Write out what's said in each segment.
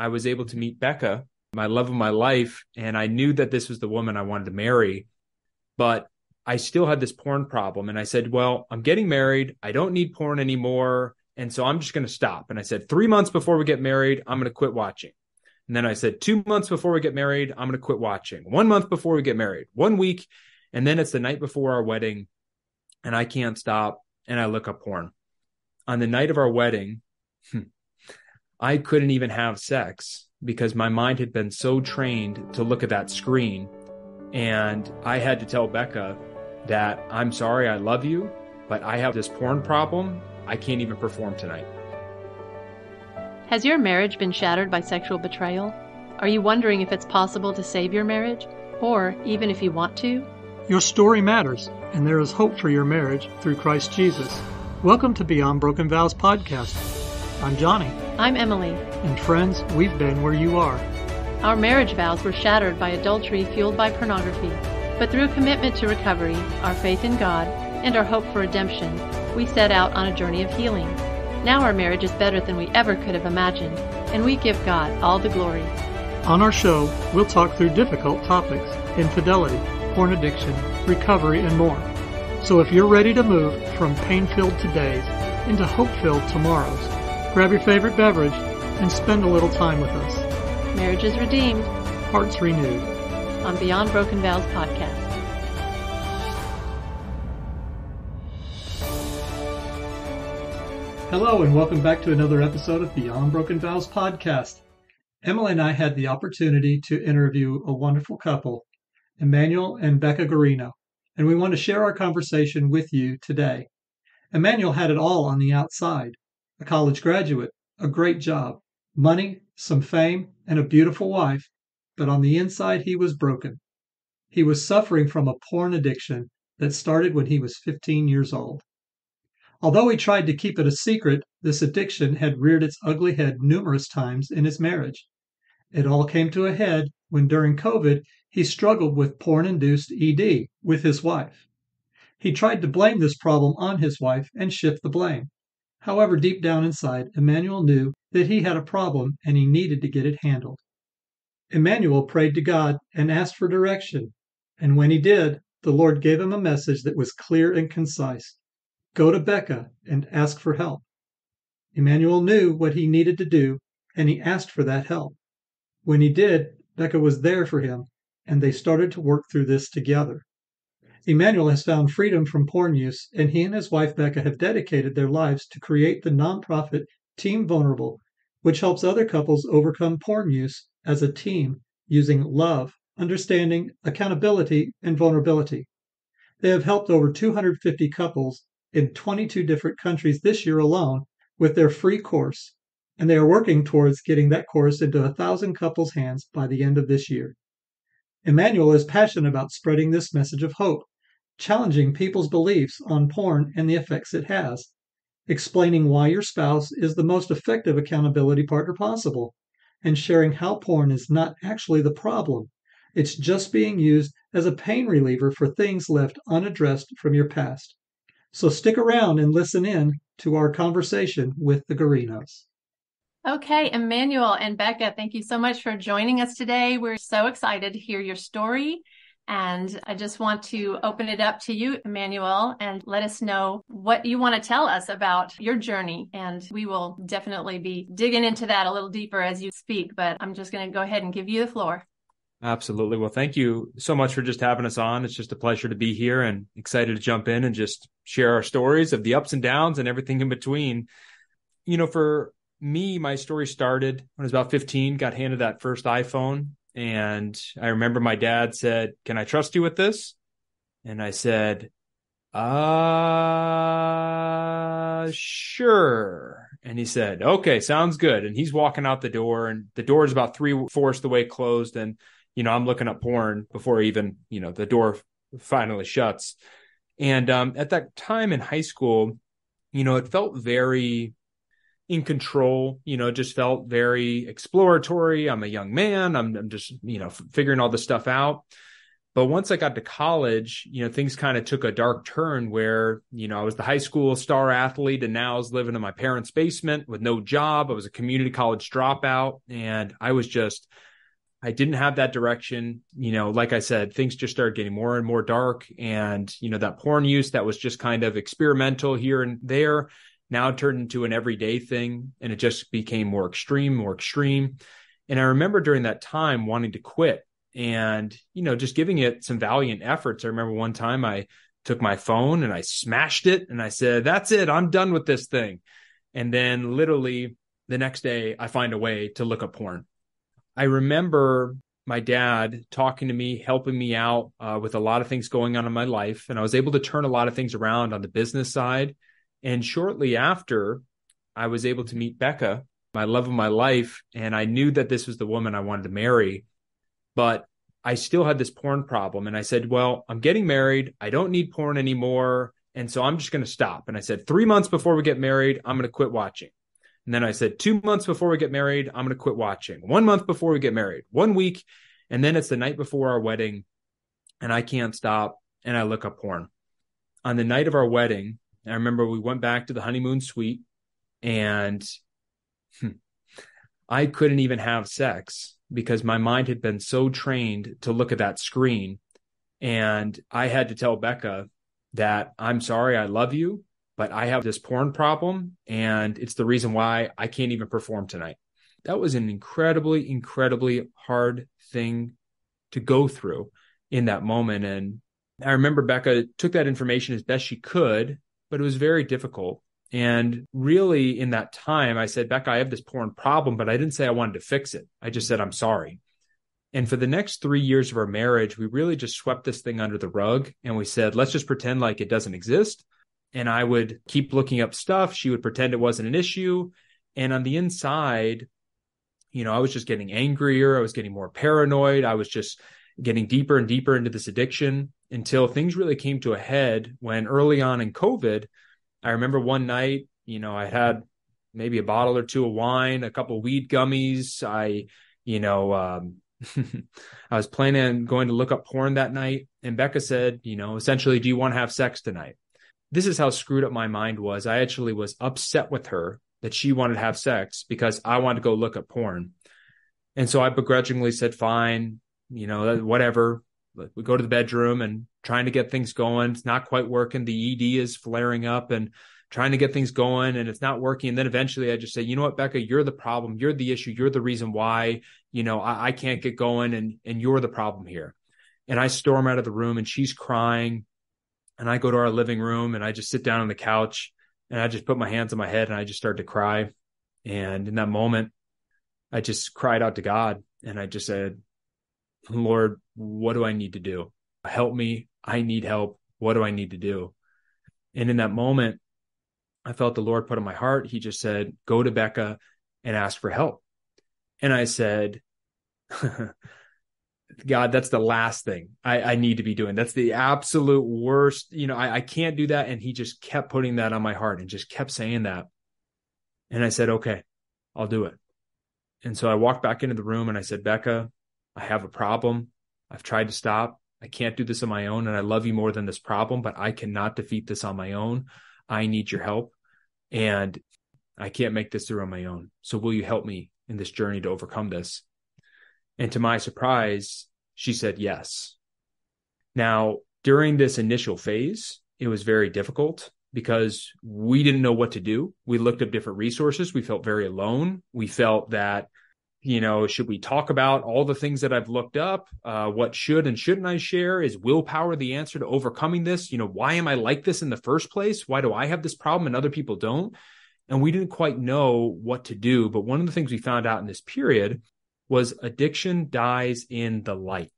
I was able to meet Bekah, my love of my life, and I knew that this was the woman I wanted to marry, but I still had this porn problem. And I said, well, I'm getting married. I don't need porn anymore. And so I'm just going to stop. And I said, 3 months before we get married, I'm going to quit watching. And then I said, 2 months before we get married, I'm going to quit watching. 1 month before we get married, 1 week. And then it's the night before our wedding and I can't stop. And I look up porn. On the night of our wedding, I couldn't even have sex because my mind had been so trained to look at that screen. And I had to tell Bekah that I'm sorry, I love you, but I have this porn problem. I can't even perform tonight. Has your marriage been shattered by sexual betrayal? Are you wondering if it's possible to save your marriage, or even if you want to? Your story matters, and there is hope for your marriage through Christ Jesus. Welcome to Beyond Broken Vows podcast. I'm Johnny. I'm Emily. And friends, we've been where you are. Our marriage vows were shattered by adultery fueled by pornography. But through a commitment to recovery, our faith in God, and our hope for redemption, we set out on a journey of healing. Now our marriage is better than we ever could have imagined, and we give God all the glory. On our show, we'll talk through difficult topics: infidelity, porn addiction, recovery, and more. So if you're ready to move from pain-filled todays into hope-filled tomorrows, grab your favorite beverage and spend a little time with us. Marriage is redeemed. Hearts renewed. On Beyond Broken Vows podcast. Hello and welcome back to another episode of Beyond Broken Vows podcast. Emily and I had the opportunity to interview a wonderful couple, Emmanuel and Bekah Guarino, and we want to share our conversation with you today. Emmanuel had it all on the outside: a college graduate, a great job, money, some fame, and a beautiful wife. But on the inside, he was broken. He was suffering from a porn addiction that started when he was 15 years old. Although he tried to keep it a secret, this addiction had reared its ugly head numerous times in his marriage. It all came to a head when during COVID, he struggled with porn-induced ED with his wife. He tried to blame this problem on his wife and shift the blame. However, deep down inside, Emmanuel knew that he had a problem and he needed to get it handled. Emmanuel prayed to God and asked for direction, and when he did, the Lord gave him a message that was clear and concise. Go to Bekah and ask for help. Emmanuel knew what he needed to do, and he asked for that help. When he did, Bekah was there for him, and they started to work through this together. Emmanuel has found freedom from porn use, and he and his wife Bekah have dedicated their lives to create the nonprofit Team Vulnerable, which helps other couples overcome porn use as a team using love, understanding, accountability, and vulnerability. They have helped over 250 couples in 22 different countries this year alone with their free course, and they are working towards getting that course into 1,000 couples' hands by the end of this year. Emmanuel is passionate about spreading this message of hope, challenging people's beliefs on porn and the effects it has, explaining why your spouse is the most effective accountability partner possible, and sharing how porn is not actually the problem. It's just being used as a pain reliever for things left unaddressed from your past. So stick around and listen in to our conversation with the Guarinos. Okay, Emmanuel and Bekah, thank you so much for joining us today. We're so excited to hear your story. And I just want to open it up to you, Emmanuel, and let us know what you want to tell us about your journey. And we will definitely be digging into that a little deeper as you speak, but I'm just going to go ahead and give you the floor. Absolutely. Well, thank you so much for just having us on. It's just a pleasure to be here and excited to jump in and just share our stories of the ups and downs and everything in between. You know, for me, my story started when I was about 15, got handed that first iPhone. And I remember my dad said, "Can I trust you with this?" And I said, sure. And he said, "Okay, sounds good." And he's walking out the door, and the door is about 3/4 the way closed. And, you know, I'm looking at porn before even, you know, the door finally shuts. And at that time in high school, you know, it felt very in control, you know, just felt very exploratory. I'm a young man. I'm just, you know, figuring all this stuff out. But once I got to college, things kind of took a dark turn where, I was the high school star athlete and now I was living in my parents' basement with no job. I was a community college dropout and I didn't have that direction. Like I said, things just started getting more and more dark. And, that porn use that was just kind of experimental here and there now turned into an everyday thing. And it just became more extreme, more extreme. And I remember during that time wanting to quit and, just giving it some valiant efforts. I remember one time I took my phone and I smashed it and I said, that's it. I'm done with this thing. And then literally the next day I find a way to look up porn. I remember my dad talking to me, helping me out with a lot of things going on in my life. And I was able to turn a lot of things around on the business side. And shortly after, I was able to meet Bekah, my love of my life. And I knew that this was the woman I wanted to marry. But I still had this porn problem. And I said, well, I'm getting married. I don't need porn anymore. And so I'm just going to stop. And I said, 3 months before we get married, I'm going to quit watching. And then I said, 2 months before we get married, I'm going to quit watching. 1 month before we get married, 1 week. And then it's the night before our wedding and I can't stop. And I look up porn. On the night of our wedding, I remember we went back to the honeymoon suite and I couldn't even have sex because my mind had been so trained to look at that screen. And I had to tell Bekah that I'm sorry, I love you, but I have this porn problem and it's the reason why I can't even perform tonight. That was an incredibly, incredibly hard thing to go through in that moment. And I remember Bekah took that information as best she could, but it was very difficult. And really in that time, I said, Bekah, I have this porn problem, but I didn't say I wanted to fix it. I just said, I'm sorry. And for the next 3 years of our marriage, we really just swept this thing under the rug. And we said, let's just pretend like it doesn't exist. And I would keep looking up stuff. She would pretend it wasn't an issue. And on the inside, I was just getting angrier. I was getting more paranoid. I was just getting deeper and deeper into this addiction until things really came to a head when early on in COVID, I remember one night, I had maybe a bottle or two of wine, a couple of weed gummies. I was planning on going to look up porn that night. And Bekah said, essentially, do you want to have sex tonight? This is how screwed up my mind was. I actually was upset with her that she wanted to have sex because I wanted to go look up porn. And so I begrudgingly said, fine, whatever. We go to the bedroom and trying to get things going. It's not quite working. The ED is flaring up and trying to get things going and it's not working. And then eventually I just say, you know what, Bekah, you're the problem. You're the issue. You're the reason why, I can't get going and you're the problem here. And I storm out of the room and she's crying. And I go to our living room and I just sit down on the couch and I just put my hands on my head and I just start to cry. And in that moment, I just cried out to God and I just said, Lord, what do I need to do? Help me. I need help. What do I need to do? And in that moment, I felt the Lord put on my heart. He just said, go to Bekah and ask for help. And I said, God, that's the last thing I need to be doing. That's the absolute worst. I can't do that. And he just kept putting that on my heart and just kept saying that. And I said, okay, I'll do it. And so I walked back into the room and I said, Bekah, I have a problem. I've tried to stop. I can't do this on my own. And I love you more than this problem, but I cannot defeat this on my own. I need your help. And I can't make this through on my own. So will you help me in this journey to overcome this? And to my surprise, she said yes. Now, during this initial phase, it was very difficult because we didn't know what to do. We looked up different resources. We felt very alone. We felt that, should we talk about all the things that I've looked up? What should and shouldn't I share? Is willpower the answer to overcoming this? Why am I like this in the first place? Why do I have this problem and other people don't? And we didn't quite know what to do. But one of the things we found out in this period was addiction dies in the light.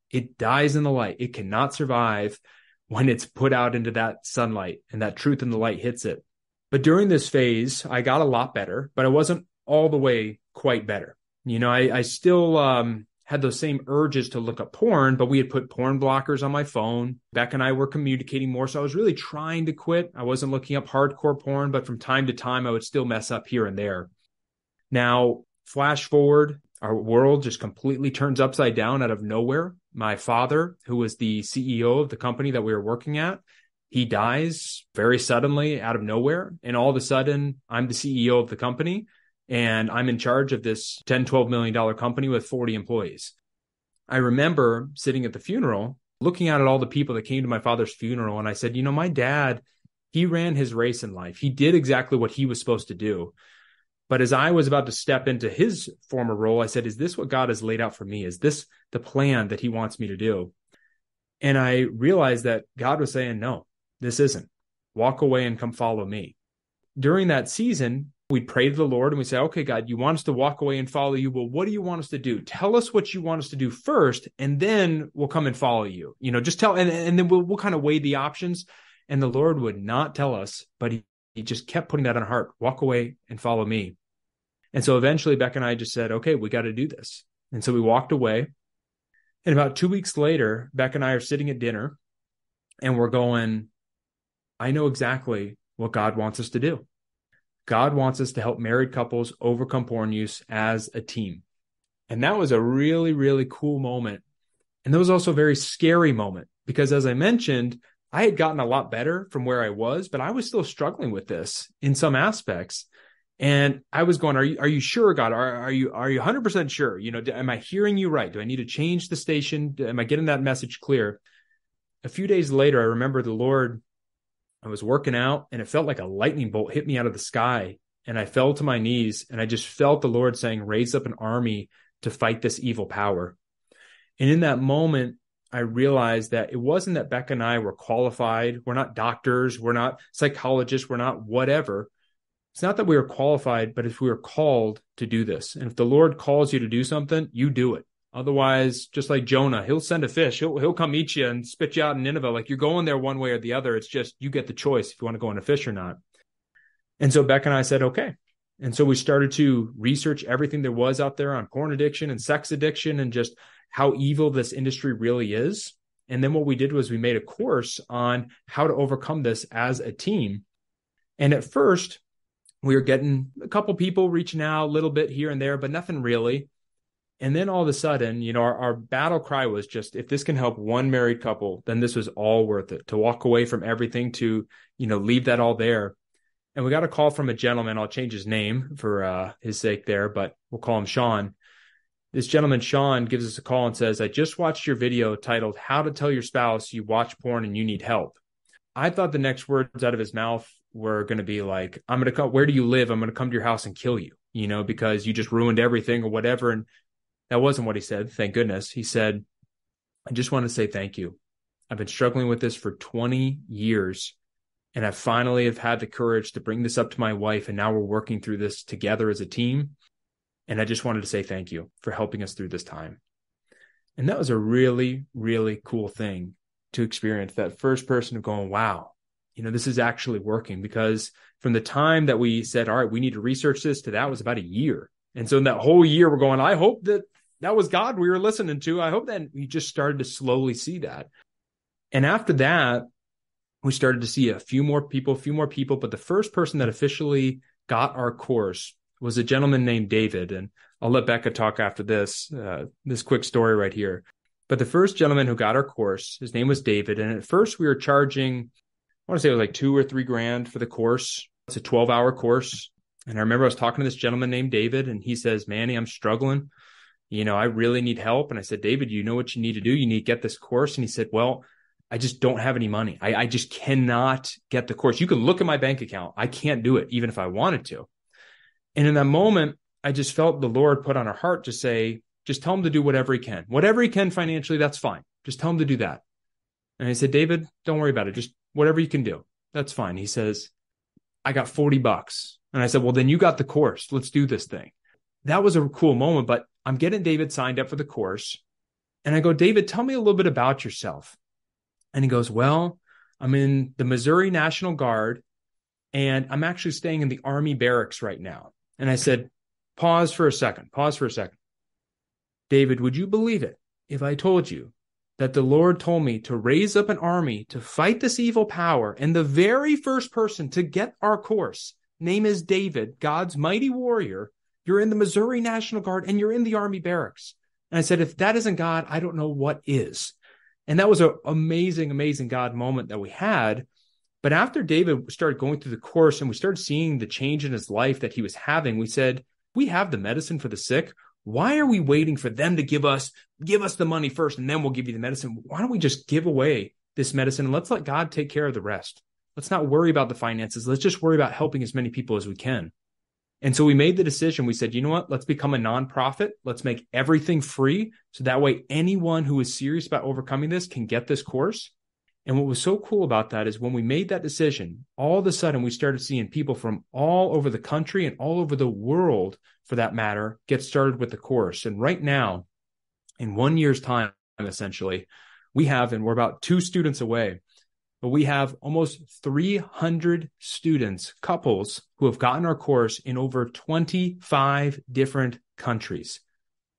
It dies in the light. It cannot survive when it's put out into that sunlight and that truth in the light hits it. But during this phase, I got a lot better, but I wasn't all the way quite better. I still had those same urges to look up porn, but we had put porn blockers on my phone. Bekah and I were communicating more. So I was really trying to quit. I wasn't looking up hardcore porn, but from time to time, I would still mess up here and there. Now, flash forward, Our world just completely turns upside down out of nowhere. My father, who was the CEO of the company that we were working at, he dies very suddenly out of nowhere. And all of a sudden, I'm the CEO of the company and I'm in charge of this $10, $12 million company with 40 employees. I remember sitting at the funeral, looking out at all the people that came to my father's funeral. And I said, my dad, he ran his race in life. He did exactly what he was supposed to do. But as I was about to step into his former role, I said, is this what God has laid out for me? Is this the plan that he wants me to do? And I realized that God was saying, no, this isn't. Walk away and come follow me. During that season, we prayed to the Lord and we say, okay, God, you want us to walk away and follow you. Well, what do you want us to do? Tell us what you want us to do first, and then we'll come and follow you. Just tell, and then we'll kind of weigh the options. And the Lord would not tell us, but he just kept putting that on our heart. Walk away and follow me. And so eventually Bekah and I just said, okay, we got to do this. And so we walked away. And about 2 weeks later, Bekah and I are sitting at dinner and we're going, I know exactly what God wants us to do. God wants us to help married couples overcome porn use as a team. And that was a really, really cool moment. And that was also a very scary moment because, as I mentioned, I had gotten a lot better from where I was, but I was still struggling with this in some aspects. And I was going, are you sure, God? Are you 100% sure? Am I hearing you right? Do I need to change the station? Am I getting that message clear? A few days later, I remember the Lord, I was working out and it felt like a lightning bolt hit me out of the sky. And I fell to my knees and I just felt the Lord saying, raise up an army to fight this evil power. And in that moment, I realized that it wasn't that Bekah and I were qualified. We're not doctors. We're not psychologists. We're not whatever. It's not that we are qualified, but if we are called to do this. And if the Lord calls you to do something, you do it. Otherwise, just like Jonah, he'll send a fish. He'll come eat you and spit you out in Nineveh. Like you're going there one way or the other. It's just you get the choice if you want to go on a fish or not. And so Bekah and I said, okay. And so we started to research everything there was out there on porn addiction and sex addiction and just how evil this industry really is. And then what we did was we made a course on how to overcome this as a team. And at first, we were getting a couple people reaching out a little bit here and there, but nothing really. And then all of a sudden, our battle cry was just, if this can help one married couple, then this was all worth it, to walk away from everything, to, leave that all there. And we got a call from a gentleman. I'll change his name for his sake there, but we'll call him Sean. This gentleman, Sean, gives us a call and says, I just watched your video titled, How to Tell Your Spouse You Watch Porn and You Need Help. I thought the next words out of his mouth were going to be like, I'm going to come, where do you live? I'm going to come to your house and kill you, because you just ruined everything or whatever. And that wasn't what he said. Thank goodness. He said, I just want to say thank you. I've been struggling with this for 20 years. And I finally have had the courage to bring this up to my wife. And now we're working through this together as a team. And I just wanted to say thank you for helping us through this time. And that was a really, really cool thing to experience. That first person of going, wow, this is actually working. Because from the time that we said, all right, we need to research this, to that was about a year. And so in that whole year, we're going, I hope that was God we were listening to. I hope that we just started to slowly see that. And after that, we started to see a few more people. But the first person that officially got our course was a gentleman named David. And I'll let Bekah talk after this quick story right here. But the first gentleman who got our course, his name was David. And at first we were charging, I want to say it was like $2,000 or $3,000 for the course. It's a 12-hour course. And I remember I was talking to this gentleman named David, and he says, Manny, I'm struggling. I really need help. And I said, David, you know what you need to do? You need to get this course. And he said, well, I just don't have any money. I just cannot get the course. You can look at my bank account. I can't do it, even if I wanted to. And in that moment, I just felt the Lord put on our heart to say, just tell him to do whatever he can. Whatever he can financially, that's fine. Just tell him to do that. And I said, David, don't worry about it. Just whatever you can do. That's fine. He says, I got $40. And I said, well, then you got the course. Let's do this thing. That was a cool moment, but I'm getting David signed up for the course. And I go, David, tell me a little bit about yourself. And he goes, well, I'm in the Missouri National Guard, and I'm actually staying in the Army barracks right now. And I said, pause for a second. David, would you believe it if I told you that the Lord told me to raise up an army to fight this evil power? And the very first person to get our course, name is David, God's mighty warrior, You're in the Missouri National Guard and you're in the Army barracks. And I said, if that isn't God, I don't know what is. And that was an amazing, amazing God moment that we had. But after David started going through the course and we started seeing the change in his life that he was having, we said, we have the medicine for the sick. Why are we waiting for them to give us the money first and then we'll give you the medicine? Why don't we just give away this medicine and let's let God take care of the rest? Let's not worry about the finances. Let's just worry about helping as many people as we can. And so we made the decision. We said, you know what? Let's become a nonprofit. Let's make everything free. So that way, anyone who is serious about overcoming this can get this course. And what was so cool about that is when we made that decision, all of a sudden we started seeing people from all over the country and all over the world, for that matter, get started with the course. And right now, in 1 year's time, essentially, we have, and we're about 2 students away, but we have almost 300 students, couples, who have gotten our course in over 25 different countries.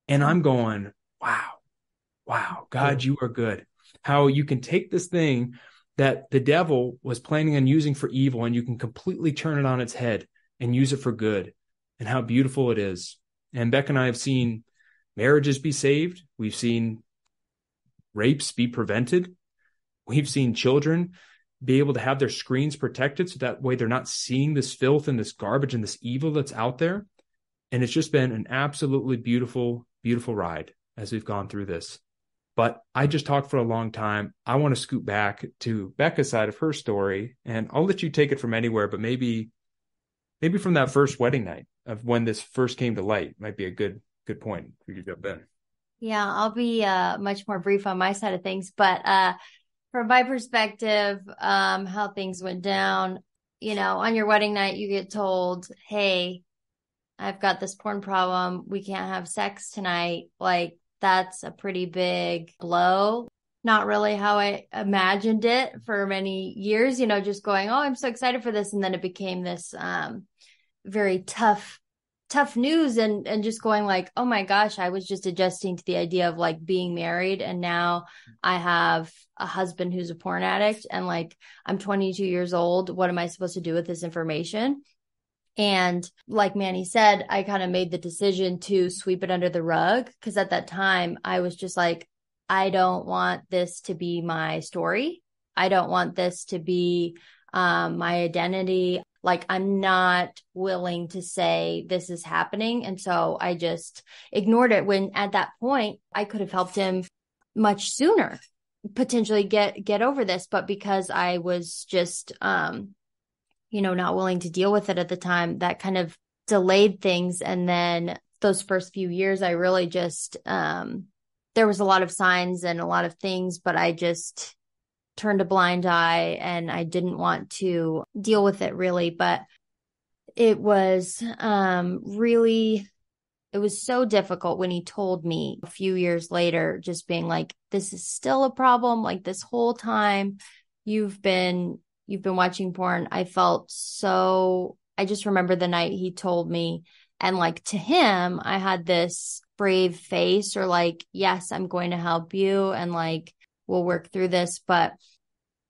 And I'm going, wow, God, you are good. How you can take this thing that the devil was planning on using for evil and you can completely turn it on its head and use it for good, and how beautiful it is. And Beck and I have seen marriages be saved. We've seen rapes be prevented. We've seen children be able to have their screens protected so that way they're not seeing this filth and this garbage and this evil that's out there. And it's just been an absolutely beautiful, beautiful ride as we've gone through this. But I just talked for a long time. I want to scoot back to Becca's side of her story, and I'll let you take it from anywhere, but maybe from that first wedding night of when this first came to light might be a good point for you to jump in. Yeah, I'll be much more brief on my side of things, but from my perspective, how things went down, on your wedding night, you get told, hey, I've got this porn problem. We can't have sex tonight. Like, that's a pretty big blow. Not really how I imagined it for many years, just going, oh, I'm so excited for this. And then it became this very tough news and just going like, oh my gosh, I was just adjusting to the idea of like being married. And now I have a husband who's a porn addict and like, I'm 22 years old. What am I supposed to do with this information? And like Manny said, I kind of made the decision to sweep it under the rug because at that time I was just like, I don't want this to be my story. I don't want this to be my identity. Like, I'm not willing to say this is happening. And so I just ignored it when at that point I could have helped him much sooner, potentially get over this. But because I was just, not willing to deal with it at the time, that kind of delayed things. And then those first few years, I really just, there was a lot of signs and a lot of things, but I just turned a blind eye and I didn't want to deal with it really. But it was it was so difficult when he told me a few years later, just being like, this is still a problem. Like, this whole time you've been watching porn. I just remember the night he told me, and like to him, I had this brave face or like, yes, I'm going to help you. And like, we'll work through this. But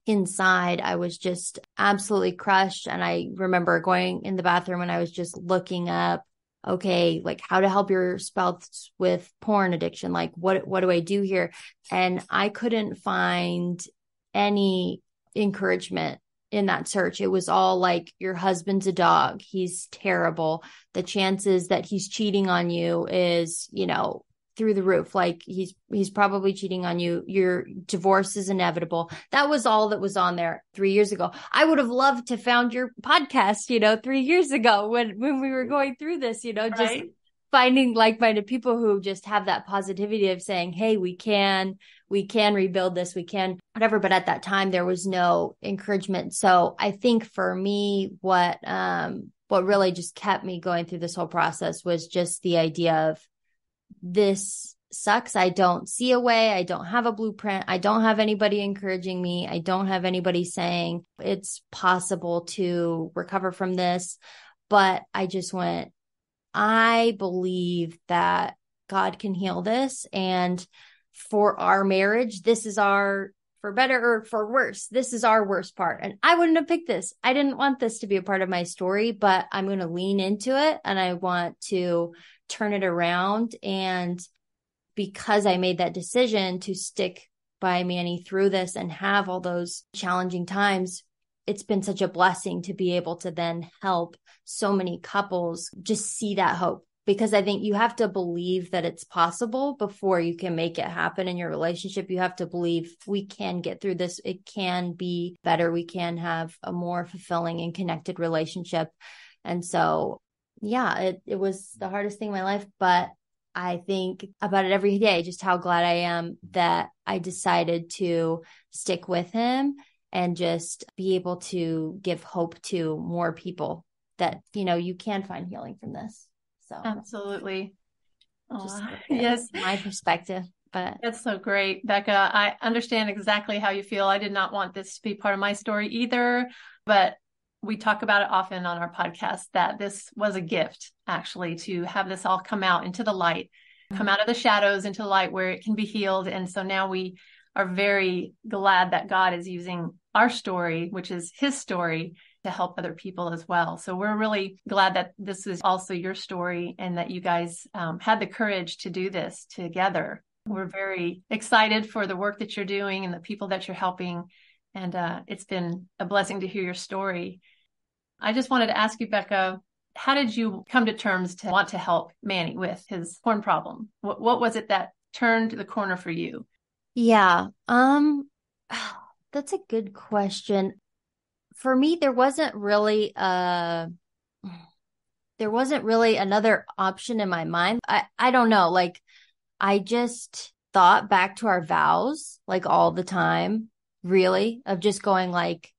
inside, I was just absolutely crushed. And I remember going in the bathroom and I was just looking up, okay, like how to help your spouse with porn addiction. Like, what do I do here? And I couldn't find any encouragement in that search. It was all like, your husband's a dog. He's terrible. The chances that he's cheating on you is, through the roof. Like, he's probably cheating on you. Your divorce is inevitable. That was all that was on there 3 years ago. I would have loved to found your podcast, 3 years ago when we were going through this, just right? Finding like-minded people who just have that positivity of saying, hey, we can rebuild this, we can whatever. But at that time, there was no encouragement. So I think for me, what really just kept me going through this whole process was just the idea of, this sucks. I don't see a way. I don't have a blueprint. I don't have anybody encouraging me. I don't have anybody saying it's possible to recover from this. But I just went, I believe that God can heal this. And for our marriage, this is our for better or for worse, this is our worst part. And I wouldn't have picked this. I didn't want this to be a part of my story, but I'm going to lean into it and I want to turn it around. And because I made that decision to stick by Manny through this and have all those challenging times, it's been such a blessing to be able to then help so many couples just see that hope. Because I think you have to believe that it's possible before you can make it happen in your relationship. You have to believe we can get through this. It can be better. We can have a more fulfilling and connected relationship. And so, yeah, it was the hardest thing in my life, but I think about it every day, just how glad I am that I decided to stick with him and just be able to give hope to more people that, you can find healing from this. So absolutely. Just yes. My perspective, but that's so great, Bekah. I understand exactly how you feel. I did not want this to be part of my story either, but we talk about it often on our podcast that this was a gift actually to have this all come out into the light, come out of the shadows into the light where it can be healed. And so now we are very glad that God is using our story, which is his story, to help other people as well. So we're really glad that this is also your story and that you guys had the courage to do this together. We're very excited for the work that you're doing and the people that you're helping. And it's been a blessing to hear your story. I just wanted to ask you, Bekah, how did you come to terms to want to help Manny with his porn problem? What was it that turned the corner for you? Yeah, that's a good question. For me, there wasn't really another option in my mind. I don't know. Like, I just thought back to our vows, like all the time, really, of just going like,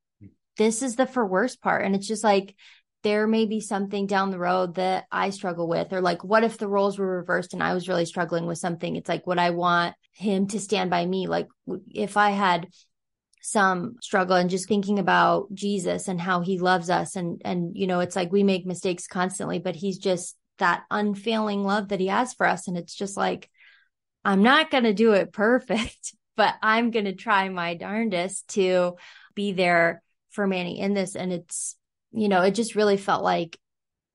this is the for worse part. And it's just like, there may be something down the road that I struggle with, or like, what if the roles were reversed and I was really struggling with something? It's like, would I want him to stand by me? Like, if I had some struggle and just thinking about Jesus and how he loves us. And, it's like we make mistakes constantly, but he's just that unfailing love that he has for us. And it's just like, I'm not going to do it perfect, but I'm going to try my darndest to be there for Manny in this. And it's, it just really felt like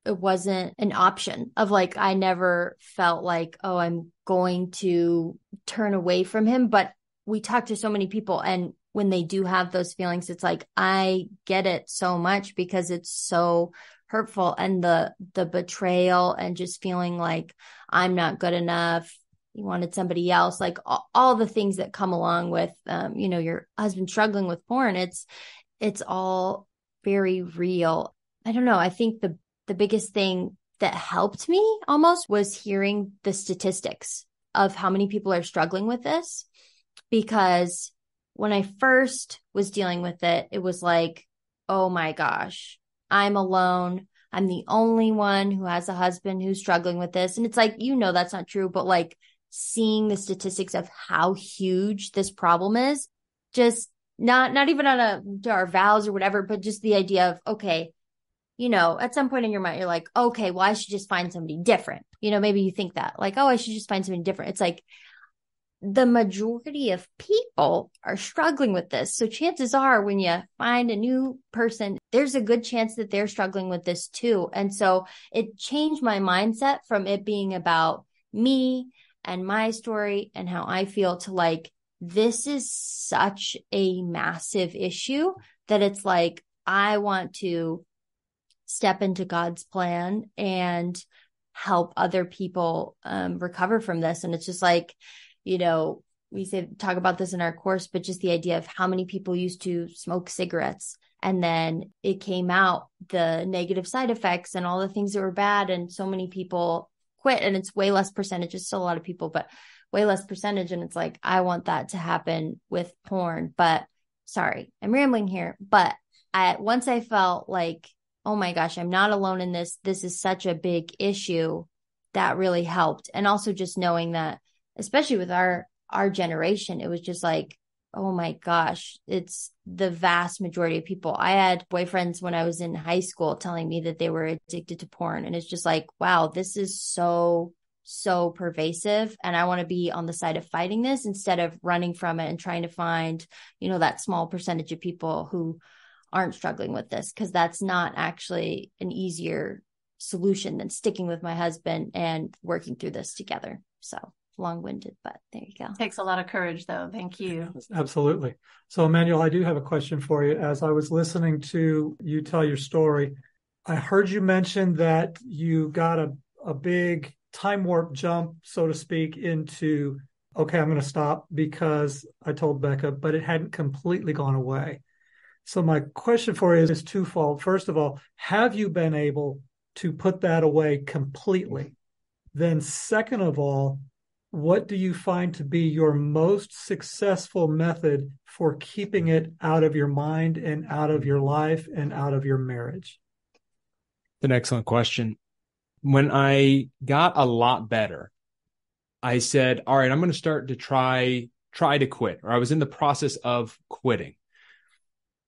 it wasn't an option of like, I never felt like, oh, I'm going to turn away from him. But we talked to so many people, and when they do have those feelings, it's like, I get it so much because it's so hurtful. And the betrayal and just feeling like I'm not good enough. You wanted somebody else, like all the things that come along with, your husband struggling with porn. It's all very real. I don't know. I think the biggest thing that helped me almost was hearing the statistics of how many people are struggling with this, because when I first was dealing with it, it was like, oh my gosh, I'm alone. I'm the only one who has a husband who's struggling with this. And it's like, that's not true, but like seeing the statistics of how huge this problem is, just not even to our vows or whatever, but just the idea of, okay, at some point in your mind, you're like, okay, well, I should just find somebody different. Maybe you think that like, oh, I should just find somebody different. It's like, the majority of people are struggling with this. So chances are when you find a new person, there's a good chance that they're struggling with this too. And so it changed my mindset from it being about me and my story and how I feel to like, this is such a massive issue that it's like, I want to step into God's plan and help other people recover from this. And it's just like, we talk about this in our course, but just the idea of how many people used to smoke cigarettes, and then it came out the negative side effects and all the things that were bad. And so many people quit, and it's way less percentage. It's still a lot of people, but way less percentage. And it's like, I want that to happen with porn, but sorry, I'm rambling here. But once I felt like, oh my gosh, I'm not alone in this. This is such a big issue. That really helped. And also just knowing that, especially with our generation, it was just like, oh my gosh, it's the vast majority of people. I had boyfriends when I was in high school telling me that they were addicted to porn. And it's just like, wow, this is so so pervasive, and I want to be on the side of fighting this instead of running from it and trying to find, that small percentage of people who aren't struggling with this, because that's not actually an easier solution than sticking with my husband and working through this together. So long-winded, but there you go. It takes a lot of courage, though. Thank you. Absolutely. So, Emmanuel, I do have a question for you. As I was listening to you tell your story, I heard you mention that you got a big time warp jump, so to speak, into, okay, I'm going to stop because I told Bekah, but it hadn't completely gone away. So my question for you is twofold. First of all, have you been able to put that away completely? Then second of all, what do you find to be your most successful method for keeping it out of your mind and out of your life and out of your marriage? An excellent question. When I got a lot better, I said, all right, I'm going to start to try to quit, or I was in the process of quitting.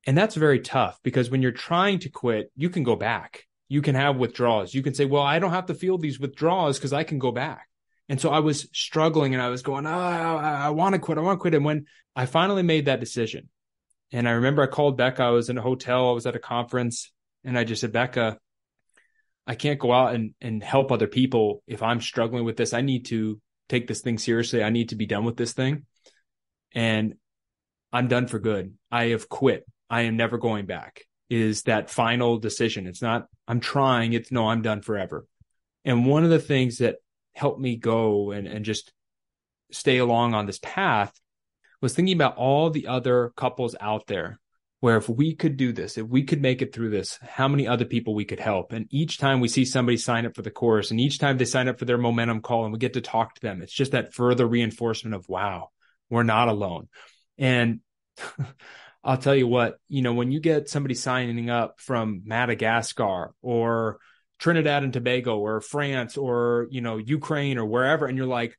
And that's very tough, because when you're trying to quit, you can go back. You can have withdrawals. You can say, well, I don't have to feel these withdrawals because I can go back. And so I was struggling, and I was going, I want to quit. I want to quit. And when I finally made that decision, and I remember I called Bekah, I was in a hotel, I was at a conference, and I just said, Bekah, I can't go out and help other people if I'm struggling with this. I need to take this thing seriously. I need to be done with this thing. And I'm done for good. I have quit. I am never going back, is that final decision. It's not, I'm trying. It's no, I'm done forever. And one of the things that helped me go and just stay along on this path was thinking about all the other couples out there, where if we could do this, if we could make it through this, how many other people we could help. And each time we see somebody sign up for the course, and each time they sign up for their momentum call and we get to talk to them, it's just that further reinforcement of, wow, we're not alone. And I'll tell you what, when you get somebody signing up from Madagascar or Trinidad and Tobago or France or, Ukraine or wherever, and you're like,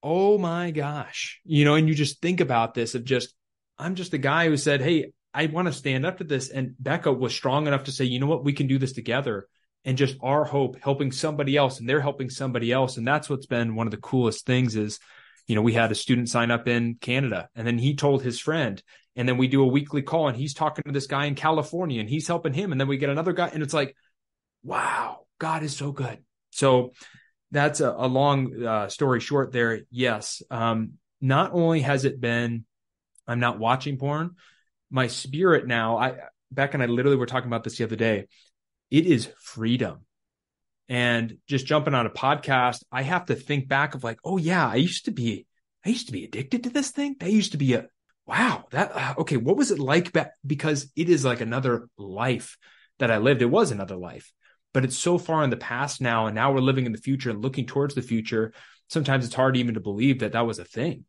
oh my gosh, and you just think about this of just, I'm just a guy who said, hey, I want to stand up to this. And Bekah was strong enough to say, you know what, we can do this together. And just our hope, helping somebody else, and they're helping somebody else. And that's what's been one of the coolest things is, we had a student sign up in Canada, and then he told his friend, and then we do a weekly call, and he's talking to this guy in California, and he's helping him. And then we get another guy, and it's like, wow, God is so good. So that's a long story short there. Yes. Not only has it been, I'm not watching porn, my spirit now, Bekah and I literally were talking about this the other day. It is freedom. And just jumping on a podcast, I have to think back of like, oh yeah, I used to be addicted to this thing. That used to be okay. What was it like back? Because it is like another life that I lived. It was another life, but it's so far in the past now. And now we're living in the future and looking towards the future. Sometimes it's hard even to believe that was a thing.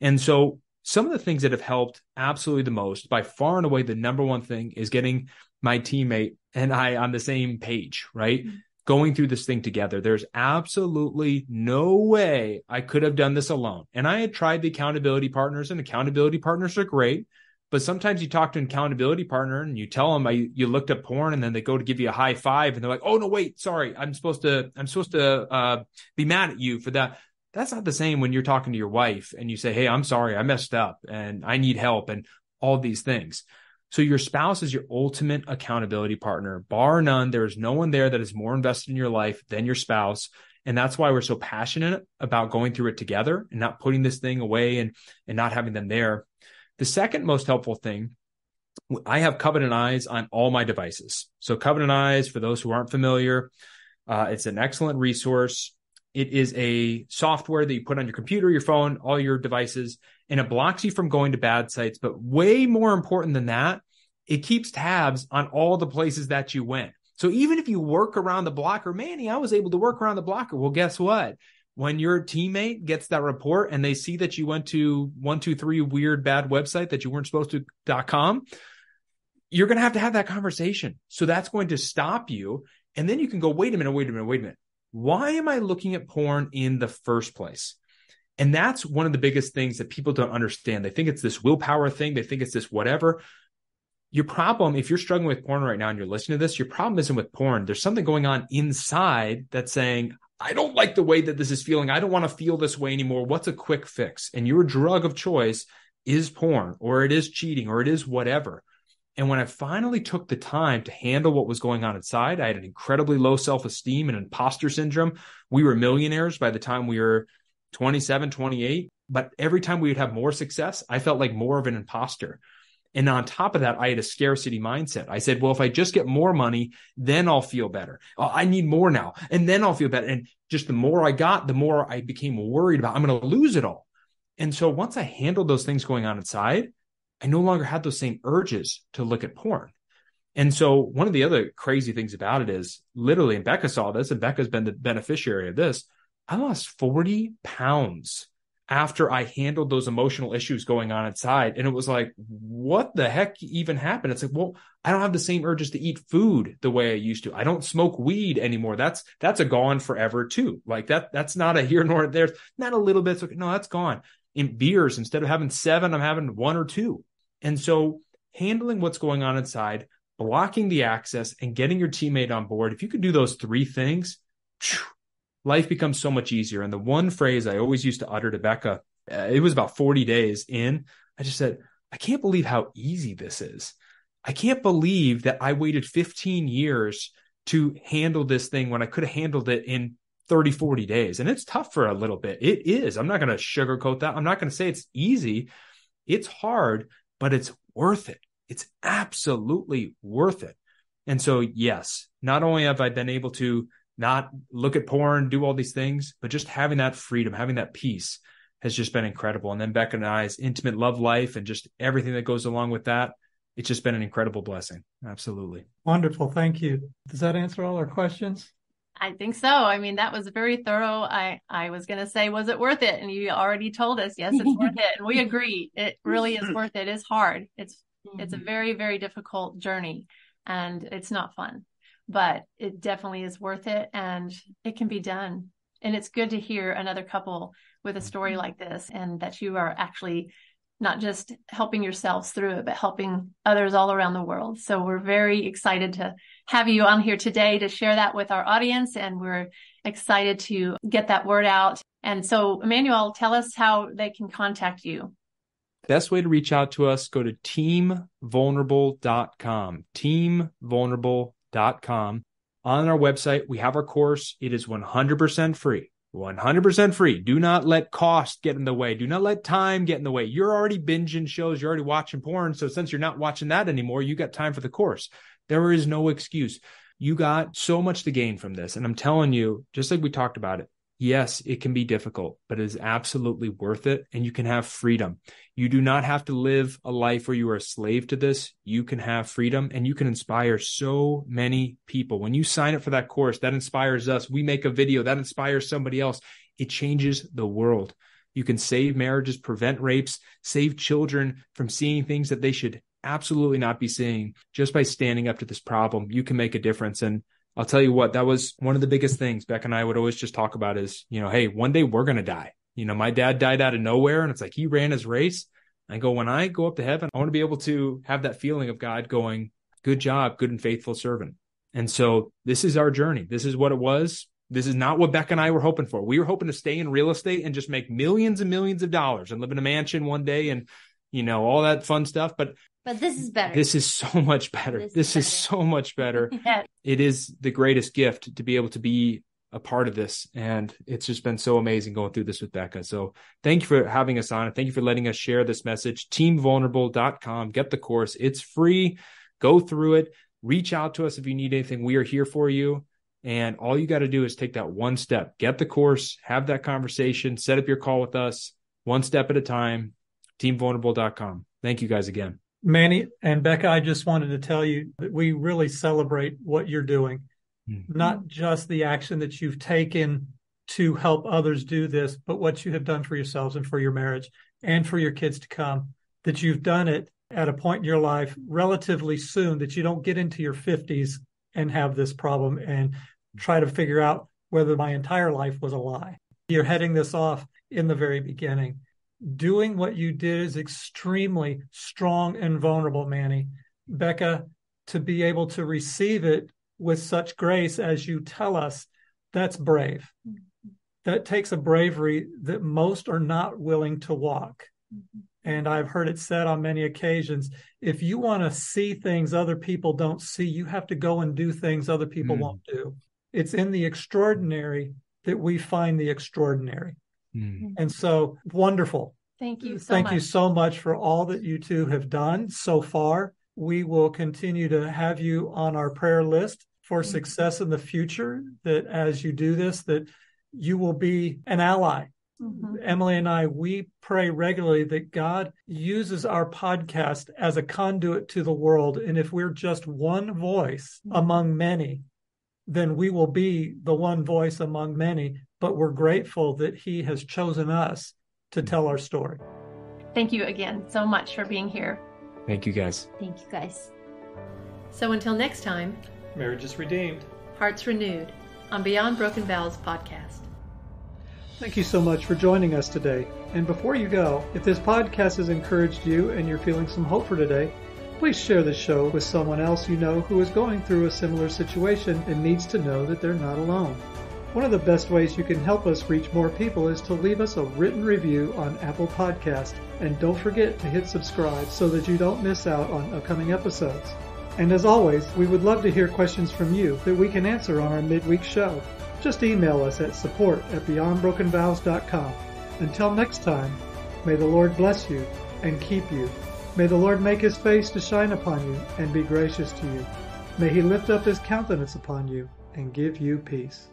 And so some of the things that have helped absolutely the most, by far and away, the number one thing is getting my teammate and I on the same page, right? Mm-hmm. Going through this thing together. There's absolutely no way I could have done this alone. And I had tried the accountability partners, and accountability partners are great. But sometimes you talk to an accountability partner and you tell them you looked up porn, and then they go to give you a high five and they're like, oh no, wait, sorry. I'm supposed to be mad at you for that. That's not the same when you're talking to your wife and you say, hey, I'm sorry, I messed up and I need help and all these things. So your spouse is your ultimate accountability partner, bar none. There is no one there that is more invested in your life than your spouse. And that's why we're so passionate about going through it together and not putting this thing away and not having them there. The second most helpful thing, I have Covenant Eyes on all my devices. So Covenant Eyes, for those who aren't familiar, it's an excellent resource. It is a software that you put on your computer, your phone, all your devices, and it blocks you from going to bad sites. But way more important than that, it keeps tabs on all the places that you went. So even if you work around the blocker, Manny, I was able to work around the blocker. Well, guess what? When your teammate gets that report and they see that you went to 123 weird bad website that you weren't supposed to.com, you're going to have that conversation. So that's going to stop you. And then you can go, wait a minute. Why am I looking at porn in the first place? And that's one of the biggest things that people don't understand. They think it's this willpower thing. They think it's this whatever. Your problem, if you're struggling with porn right now and you're listening to this, your problem isn't with porn. There's something going on inside that's saying, I don't like the way that this is feeling. I don't want to feel this way anymore. What's a quick fix? And your drug of choice is porn, or it is cheating, or it is whatever. And when I finally took the time to handle what was going on inside, I had an incredibly low self-esteem and imposter syndrome. We were millionaires by the time we were 27, 28. But every time we would have more success, I felt like more of an imposter. And on top of that, I had a scarcity mindset. I said, well, if I just get more money, then I'll feel better. Oh, I need more now, and then I'll feel better. And just the more I got, the more I became worried about, I'm going to lose it all. And so once I handled those things going on inside, I no longer had those same urges to look at porn. And so one of the other crazy things about it is literally, and Bekah saw this, and Bekah's been the beneficiary of this, I lost 40 pounds after I handled those emotional issues going on inside. And it was like, what the heck even happened? It's like, well, I don't have the same urges to eat food the way I used to. I don't smoke weed anymore. That's a gone forever too. Like that's not a here nor there. Not a little bit. Okay. No, that's gone. In beers, instead of having 7, I'm having 1 or 2. And so handling what's going on inside, blocking the access, and getting your teammate on board, if you could do those 3 things, life becomes so much easier. And the one phrase I always used to utter to Bekah, it was about 40 days in, I just said, I can't believe how easy this is. I can't believe that I waited 15 years to handle this thing when I could have handled it in 30, 40 days. And it's tough for a little bit. It is. I'm not going to sugarcoat that. I'm not going to say it's easy. It's hard, but it's worth it. It's absolutely worth it. And so, yes, not only have I been able to not look at porn, do all these things, but just having that freedom, having that peace has just been incredible. And then Bekah and I's intimate love life and just everything that goes along with that, it's just been an incredible blessing. Absolutely. Wonderful. Thank you. Does that answer all our questions? I think so. I mean, that was very thorough. I was going to say, was it worth it? And you already told us, yes, it's worth it. And we agree. It really is worth it. It's hard. It's a very, very difficult journey, and it's not fun, but it definitely is worth it, and it can be done. And it's good to hear another couple with a story like this, and that you are actually not just helping yourselves through it, but helping others all around the world. So we're very excited to have you on here today to share that with our audience. And we're excited to get that word out. And so, Emmanuel, tell us how they can contact you. Best way to reach out to us, go to teamvulnerable.com, teamvulnerable.com. On our website, we have our course. It is 100% free. 100% free. Do not let cost get in the way. Do not let time get in the way. You're already binging shows. You're already watching porn. So since you're not watching that anymore, you got time for the course. There is no excuse. You got so much to gain from this. And I'm telling you, just like we talked about it, yes, it can be difficult, but it is absolutely worth it. And you can have freedom. You do not have to live a life where you are a slave to this. You can have freedom, and you can inspire so many people. When you sign up for that course, that inspires us. We make a video that inspires somebody else. It changes the world. You can save marriages, prevent rapes, save children from seeing things that they should absolutely not be seeing. Just by standing up to this problem, you can make a difference. And I'll tell you what, that was one of the biggest things Bekah and I would always just talk about is, hey, one day we're going to die. My dad died out of nowhere, and it's like he ran his race. I go, when I go up to heaven, I want to be able to have that feeling of God going, good job, good and faithful servant. And so this is our journey. This is what it was. This is not what Bekah and I were hoping for. We were hoping to stay in real estate and just make millions and millions of dollars and live in a mansion one day and, all that fun stuff. But this is better. This is so much better. This is so much better. Yeah. It is the greatest gift to be able to be a part of this. And it's just been so amazing going through this with Bekah. So thank you for having us on. And thank you for letting us share this message. Teamvulnerable.com. Get the course. It's free. Go through it. Reach out to us if you need anything. We are here for you. And all you got to do is take that one step. Get the course. Have that conversation. Set up your call with us. One step at a time. Teamvulnerable.com. Thank you guys again. Manny and Bekah, I just wanted to tell you that we really celebrate what you're doing. Not just the action that you've taken to help others do this, but what you have done for yourselves and for your marriage and for your kids to come, that you've done it at a point in your life relatively soon, that you don't get into your 50s and have this problem and try to figure out whether my entire life was a lie. You're heading this off in the very beginning. Doing what you did is extremely strong and vulnerable, Manny. Bekah, to be able to receive it with such grace as you tell us, That's brave. That takes a bravery that most are not willing to walk. And I've heard it said on many occasions, if you want to see things other people don't see, you have to go and do things other people won't do. It's in the extraordinary that we find the extraordinary. And so wonderful. Thank you so much. Thank you so much for all that you two have done so far. We will continue to have you on our prayer list for success in the future, that as you do this, that you will be an ally. Emily and I, we pray regularly that God uses our podcast as a conduit to the world. And if we're just one voice among many, then we will be the one voice among many. But we're grateful that he has chosen us to tell our story. Thank you again so much for being here. Thank you, guys. Thank you, guys. So until next time, Marriage is redeemed. Hearts Renewed on Beyond Broken Vows podcast. Thank you so much for joining us today. And before you go, if this podcast has encouraged you and you're feeling some hope for today, please share the show with someone else you know who is going through a similar situation and needs to know that they're not alone. One of the best ways you can help us reach more people is to leave us a written review on Apple Podcast. And don't forget to hit subscribe so that you don't miss out on upcoming episodes. And as always, we would love to hear questions from you that we can answer on our midweek show. Just email us at support@beyondbrokenvows.com. Until next time, may the Lord bless you and keep you. May the Lord make his face to shine upon you and be gracious to you. May he lift up his countenance upon you and give you peace.